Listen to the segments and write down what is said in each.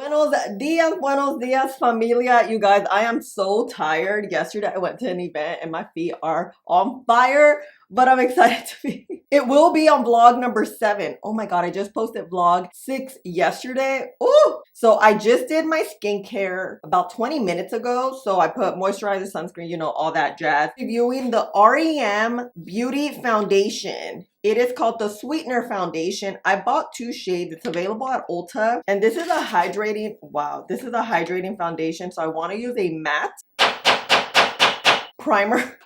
Buenos dias, familia. You guys, I am so tired. Yesterday, I went to an event and my feet are on fire, but I'm excited to be. It will be on vlog number 7. Oh my God, I just posted vlog 6 yesterday. Ooh! So I just did my skincare about 20 minutes ago. So I put moisturizer, sunscreen, you know, all that jazz. Reviewing the R.E.M. Beauty Foundation. It is called the Sweetener Foundation. I bought 2 shades. It's available at Ulta. And this is a hydrating, wow, this is a hydrating foundation. So I want to use a matte primer.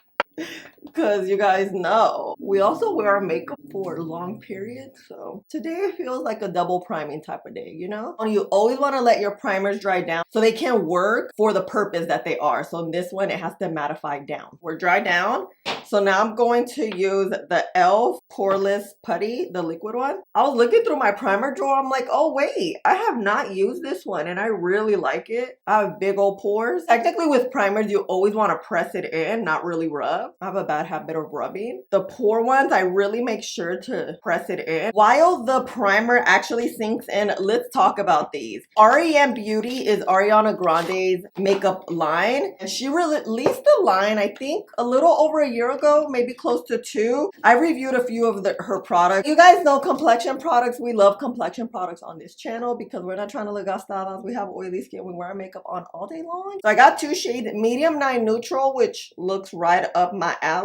Because you guys know we also wear our makeup for long periods, so today feels like a double priming type of day, you know? You always want to let your primers dry down so they can work for the purpose that they are. So in this one, it has to mattify down. We're dry down. So now I'm going to use the e.l.f. Poreless Putty, the liquid one. I was looking through my primer drawer. I'm like, oh wait, I have not used this one and I really like it. I have big old pores. Technically with primers, you always want to press it in, not really rub. I have a bad habit of rubbing. The pore ones, I really make sure to press it in. While the primer actually sinks in, let's talk about these. R.E.M. Beauty is Ariana Grande's makeup line. And she released the line, I think, a little over a year ago, maybe close to 2. I reviewed a few of her products. You guys know complexion products. We love complexion products on this channel because we're not trying to look gastadas. We have oily skin. We wear our makeup on all day long. So I got 2 shades, medium 9 neutral, which looks right up my alley.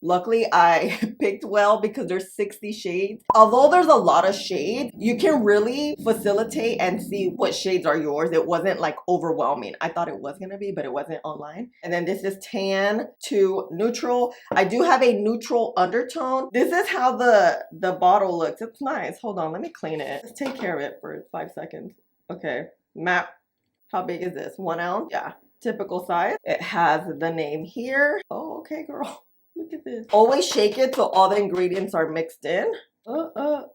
Luckily, I picked well because there's 60 shades. Although there's a lot of shades, you can really facilitate and see what shades are yours. It wasn't like overwhelming. I thought it was going to be, but it wasn't online. And then this is tan to neutral. I do have a neutral undertone. This is how the bottle looks. It's nice. Hold on, let me clean it. Let's take care of it for 5 seconds. Okay, map. How big is this? 1 ounce? Yeah, typical size. It has the name here. Oh, okay, girl. Look at this. Always shake it so all the ingredients are mixed in. Right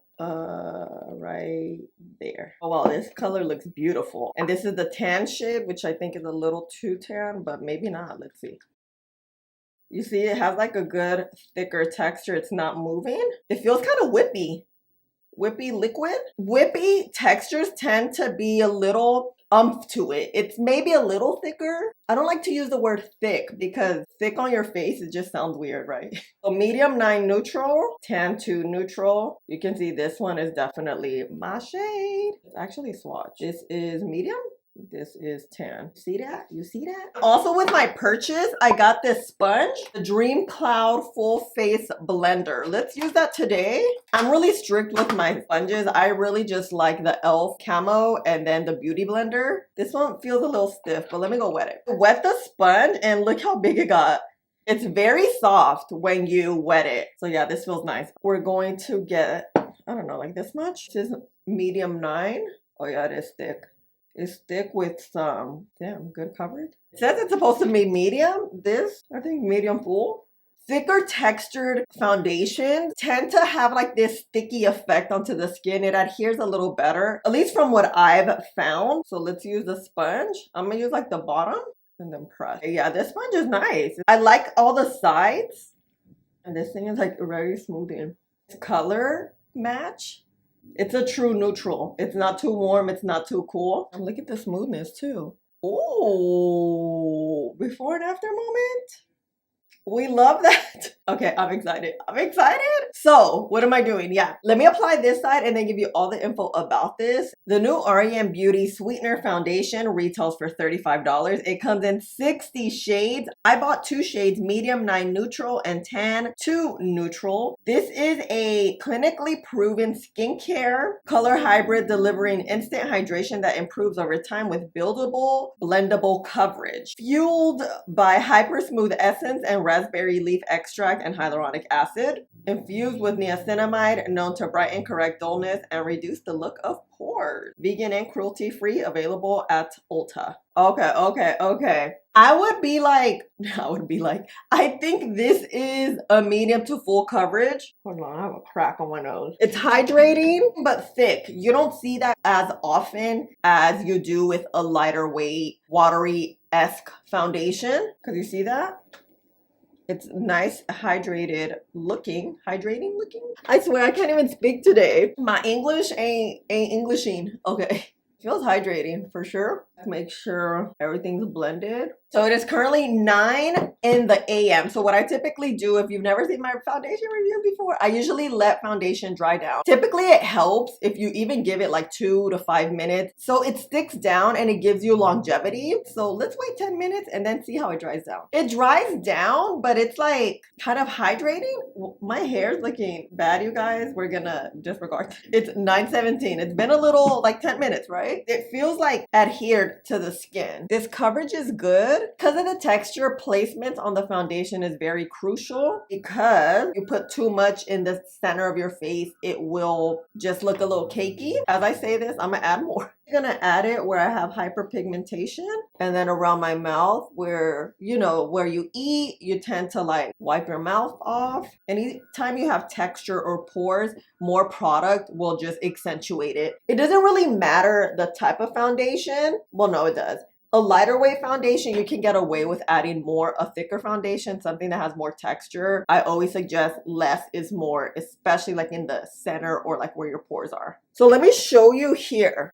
there. Oh wow, this color looks beautiful. And this is the tan shade, which I think is a little too tan, but maybe not. Let's see. You see, it has like a good thicker texture. It's not moving. It feels kind of whippy. Whippy liquid. Whippy textures tend to be a little to it. It's maybe a little thicker. I don't like to use the word thick because thick on your face, it just sounds weird, right? So medium 9 neutral, tan to neutral. You can see this one is definitely my shade. It's actually swatch. This is medium. This is tan. See that? You see that? Also with my purchase, I got this sponge, the Dream Cloud Full Face Blender. Let's use that today. I'm really strict with my sponges. I really just like the e.l.f. Camo and then the Beauty Blender. This one feels a little stiff, but let me go wet it. Wet the sponge and look how big it got. It's very soft when you wet it. So yeah, this feels nice. We're going to get, I don't know, like this much. This is medium 9. Oh yeah, it is thick. It's thick with some, damn, good coverage. It says it's supposed to be medium. This, I think medium full. Thicker textured foundations tend to have like this sticky effect onto the skin. It adheres a little better, at least from what I've found. So let's use the sponge. I'm gonna use like the bottom and then press. Yeah, this sponge is nice. I like all the sides. And this thing is like very smoothing. It's color match. It's a true neutral. It's not too warm. It's not too cool. And look at the smoothness too. Oh, before and after moment. We love that. Okay, I'm excited. I'm excited. So what am I doing? Yeah, let me apply this side and then give you all the info about this. The new R.E.M. Beauty Sweetener Foundation retails for $35. It comes in 60 shades. I bought 2 shades, medium 9 neutral and tan 2 neutral. This is a clinically proven skincare color hybrid delivering instant hydration that improves over time with buildable, blendable coverage. Fueled by hyper smooth essence and raspberry leaf extract and hyaluronic acid, infused with niacinamide, known to brighten, correct dullness, and reduce the look of pores. Vegan and cruelty-free, available at Ulta. Okay. I think this is a medium to full coverage. Hold on, I have a crack on my nose. It's hydrating, but thick. You don't see that as often as you do with a lighter weight, watery-esque foundation. Because you see that? It's nice, hydrating looking. I swear I can't even speak today. My English ain't Englishing. Okay. Feels hydrating for sure. Make sure everything's blended. So it is currently 9 in the a.m. So what I typically do, if you've never seen my foundation reviews before, I usually let foundation dry down. Typically it helps if you even give it like 2 to 5 minutes. So it sticks down and it gives you longevity. So let's wait 10 minutes and then see how it dries down. It dries down, but it's like kind of hydrating. My hair's looking bad, you guys. We're gonna disregard. It's 9:17. It's been a little like 10 minutes, right? It feels like adhered to the skin. This coverage is good. Because of the texture, placement on the foundation is very crucial, because you put too much in the center of your face, it will just look a little cakey. As I say this, I'm gonna add more. I'm gonna add it where I have hyperpigmentation, and then around my mouth where, you know, where you eat, you tend to like wipe your mouth off. Anytime you have texture or pores, more product will just accentuate it. It doesn't really matter the type of foundation. Well, no, it does. A lighter weight foundation, you can get away with adding more. A thicker foundation, something that has more texture, I always suggest less is more, especially like in the center or like where your pores are. So let me show you here.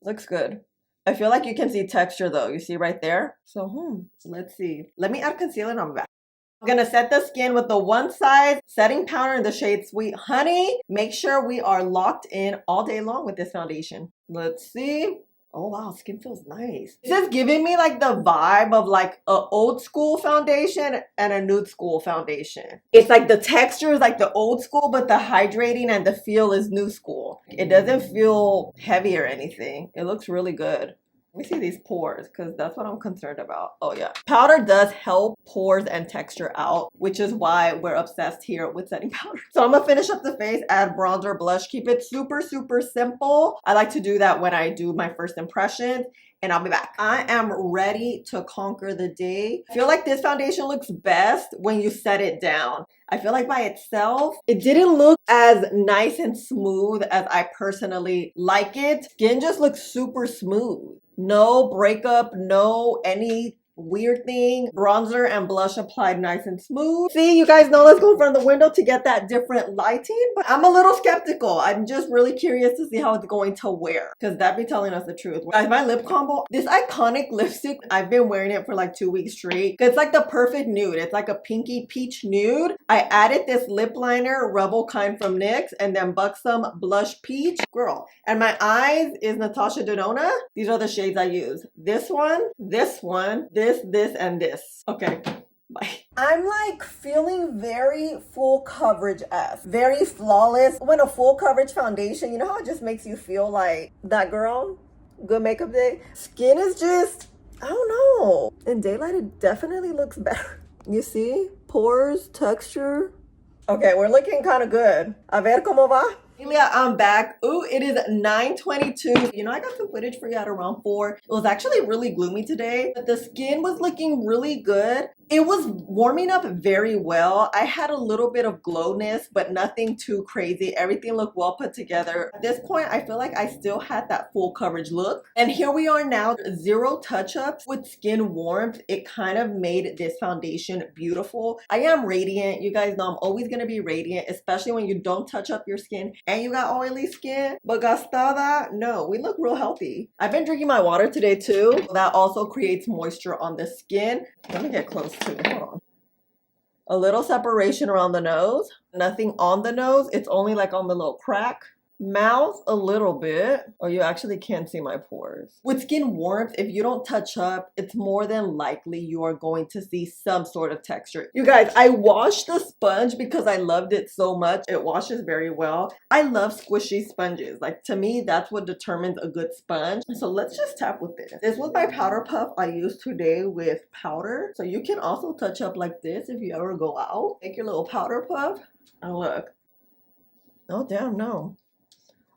Looks good. I feel like you can see texture though. You see right there? So let's see. Let me add concealer on my back. I'm gonna set the skin with the one size setting powder in the shade Sweet Honey. Make sure we are locked in all day long with this foundation. Let's see. Oh wow, skin feels nice. This is giving me like the vibe of like a old school foundation and a nude school foundation. It's like the texture is like the old school, but the hydrating and the feel is new school. It doesn't feel heavy or anything. It looks really good. Let me see these pores, because that's what I'm concerned about. Oh yeah. Powder does help pores and texture out, which is why we're obsessed here with setting powder. So I'm gonna finish up the face, add bronzer, blush, keep it super, super simple. I like to do that when I do my first impressions, and I'll be back. I am ready to conquer the day. I feel like this foundation looks best when you set it down. I feel like by itself, it didn't look as nice and smooth as I personally like it. Skin just looks super smooth. No breakup, no any weird thing. Bronzer and blush applied nice and smooth. See, you guys know, let's go in front of the window to get that different lighting, but I'm a little skeptical. I'm just really curious to see how it's going to wear, because that be telling us the truth. Guys, my lip combo, this iconic lipstick, I've been wearing it for like 2 weeks straight. It's like the perfect nude. It's like a pinky peach nude. I added this lip liner, Rebel Kind from NYX, and then Buxom Blush Peach. Girl. And my eyes is Natasha Denona. These are the shades I use. This one, this, and this. Okay, bye. I'm like feeling very full coverage-esque, very flawless. When a full coverage foundation, you know how it just makes you feel like that girl? Good makeup day. Skin is just, I don't know. In daylight, it definitely looks better. You see? Pores, texture. Okay, we're looking kind of good. A ver cómo va. I'm back. Ooh, it is 9:22. You know, I got some footage for you at around 4. It was actually really gloomy today, but the skin was looking really good. It was warming up very well. I had a little bit of glowness, but nothing too crazy. Everything looked well put together. At this point, I feel like I still had that full coverage look. And here we are now, 0 touch-ups with skin warmth. It kind of made this foundation beautiful. I am radiant. You guys know I'm always gonna be radiant, especially when you don't touch up your skin and you got oily skin. But gastada, no, we look real healthy. I've been drinking my water today too. That also creates moisture on the skin. Let me get close too, hold on. A little separation around the nose. Nothing on the nose, it's only like on the little crack. Mouth a little bit. Oh, you actually can't see my pores. With skin warmth, if you don't touch up, it's more than likely you are going to see some sort of texture. You guys, I washed the sponge because I loved it so much. It washes very well. I love squishy sponges. Like, to me, that's what determines a good sponge. So let's just tap with this. This was my powder puff I used today with powder. So you can also touch up like this if you ever go out. Take your little powder puff and look. Oh, damn, no.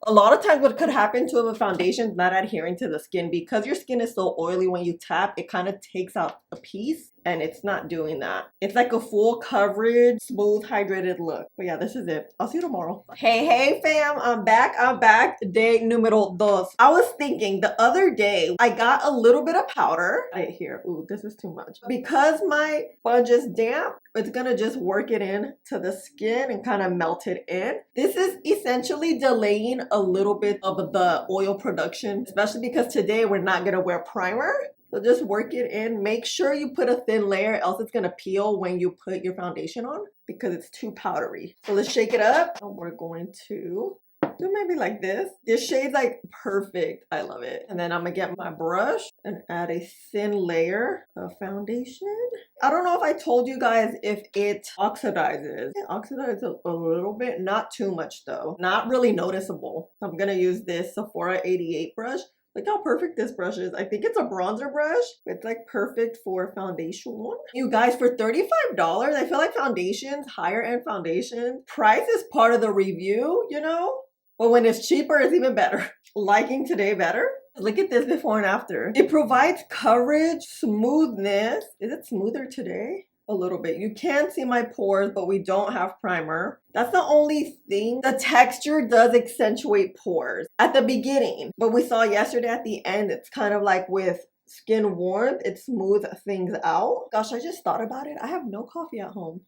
A lot of times what could happen to a foundation not adhering to the skin, because your skin is so oily, when you tap, it kind of takes out a piece. and it's not doing that. It's like a full coverage, smooth, hydrated look. But yeah, this is it. I'll see you tomorrow. Hey fam, I'm back. Day numero dos. I was thinking the other day, I got a little bit of powder right here. Ooh, this is too much. Because my sponge is damp, it's gonna just work it in to the skin and kind of melt it in. This is essentially delaying a little bit of the oil production, especially because today we're not gonna wear primer. So just work it in. Make sure you put a thin layer, else it's gonna peel when you put your foundation on because it's too powdery. So let's shake it up. We're going to do maybe like this. This shade's like perfect. I love it. And then I'm gonna get my brush and add a thin layer of foundation. I don't know if I told you guys if it oxidizes. It oxidizes a little bit, not too much though. Not really noticeable. I'm gonna use this Sephora 88 brush. Look how perfect this brush is. I think it's a bronzer brush. It's like perfect for foundation. You guys, for $35, I feel like foundations, higher end foundation, price is part of the review, you know? But when it's cheaper, it's even better. Liking today better? Look at this before and after. It provides coverage, smoothness. Is it smoother today? A little bit. You can see my pores, but we don't have primer. That's the only thing. The texture does accentuate pores at the beginning, but we saw yesterday at the end, it's kind of like with skin warmth, it smooths things out. Gosh, I just thought about it. I have no coffee at home.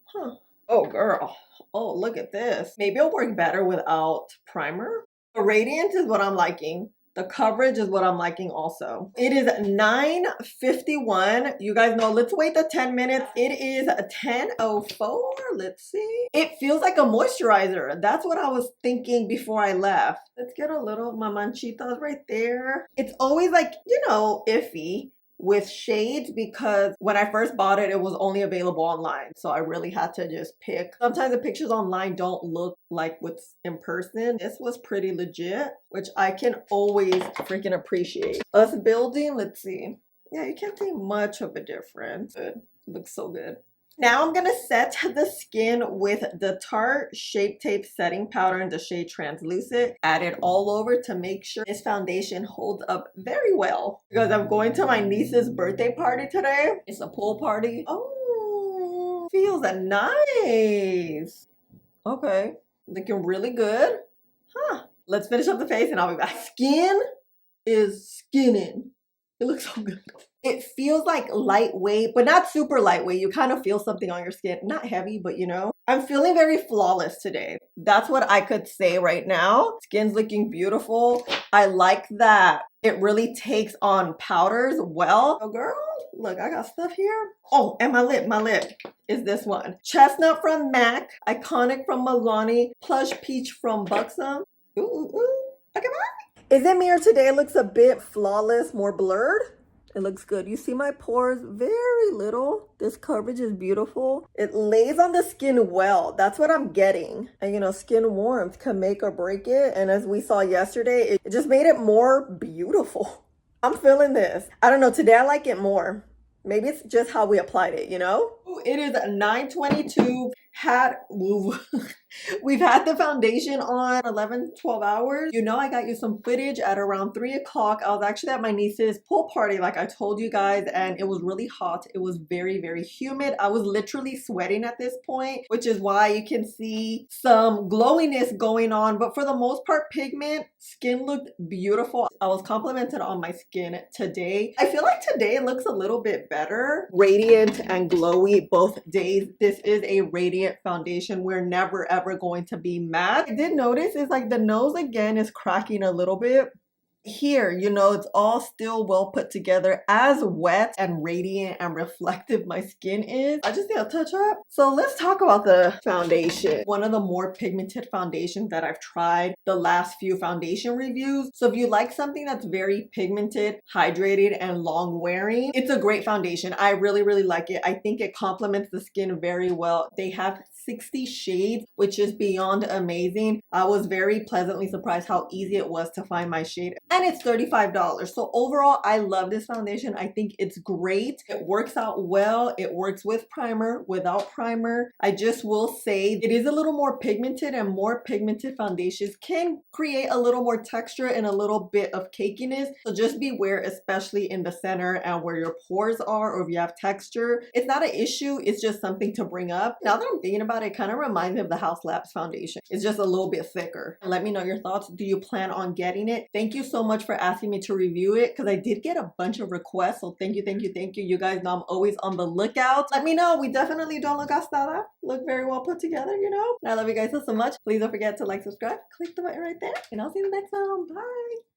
Huh. Oh, girl. Oh, look at this. Maybe it'll work better without primer. The radiance is what I'm liking. The coverage is what I'm liking also. It is 9:51. You guys know, let's wait the 10 minutes. It is 10:04. Let's see. It feels like a moisturizer. That's what I was thinking before I left. Let's get a little, my manchitas right there. It's always like, you know, iffy with shades because when I first bought it, it was only available online. So I really had to just pick. Sometimes the pictures online don't look like what's in person. This was pretty legit, which I can always freaking appreciate. Us building, let's see. Yeah, you can't see much of a difference. Good. Looks so good. Now I'm gonna set the skin with the Tarte Shape Tape setting powder in the shade Translucent. Add it all over to make sure this foundation holds up very well. Because I'm going to my niece's birthday party today. It's a pool party. Oh, feels nice. Okay, looking really good. Huh. Let's finish up the face and I'll be back. Skin is skinning. It looks so good. It feels like lightweight, but not super lightweight. You kind of feel something on your skin. Not heavy, but you know. I'm feeling very flawless today. That's what I could say right now. Skin's looking beautiful. I like that it really takes on powders well. Oh, girl, look, I got stuff here. Oh, and my lip is this one. Chestnut from MAC, Iconic from Milani, Plush Peach from Buxom. Ooh, look at that. Is it me or today it looks a bit flawless, more blurred? It looks good. You see my pores, very little. This coverage is beautiful. It lays on the skin well. That's what I'm getting. And you know, skin warmth can make or break it. And as we saw yesterday, it just made it more beautiful. I'm feeling this. I don't know, today I like it more. Maybe it's just how we applied it, you know? Ooh, it is 9:22. We've had the foundation on 11-12 hours. You know, I got you some footage at around 3 o'clock. I was actually at my niece's pool party, like I told you guys, and it was really hot. It was very, very humid. I was literally sweating at this point, which is why you can see some glowiness going on. But for the most part, pigment, skin looked beautiful. I was complimented on my skin today. I feel like today it looks a little bit better. Radiant and glowy both days. This is a radiant foundation. We're never ever going to be matte. I did notice is like the nose again is cracking a little bit. Here, you know, it's all still well put together. As wet and radiant and reflective my skin is, I just need a touch up. So let's talk about the foundation. One of the more pigmented foundations that I've tried the last few foundation reviews. So if you like something that's very pigmented, hydrated, and long wearing, it's a great foundation. I really, really like it. I think it complements the skin very well. They have 60 shades, which is beyond amazing. I was very pleasantly surprised how easy it was to find my shade. and it's $35. So overall, I love this foundation. I think it's great. It works out well. It works with primer, without primer. I just will say it is a little more pigmented, and more pigmented foundations can create a little more texture and a little bit of cakiness. So just beware, especially in the center and where your pores are, or if you have texture. It's not an issue. It's just something to bring up. Now that I'm thinking about it, it kind of reminds me of the House Labs foundation. It's just a little bit thicker. Let me know your thoughts. Do you plan on getting it? Thank you so much for asking me to review it, because I did get a bunch of requests. So thank you, thank you, thank you. You guys know I'm always on the lookout. Let me know. We definitely don't look gastada. Look very well put together, you know? And I love you guys so much. Please don't forget to like, subscribe, click the button right there, and I'll see you in the next one. Bye.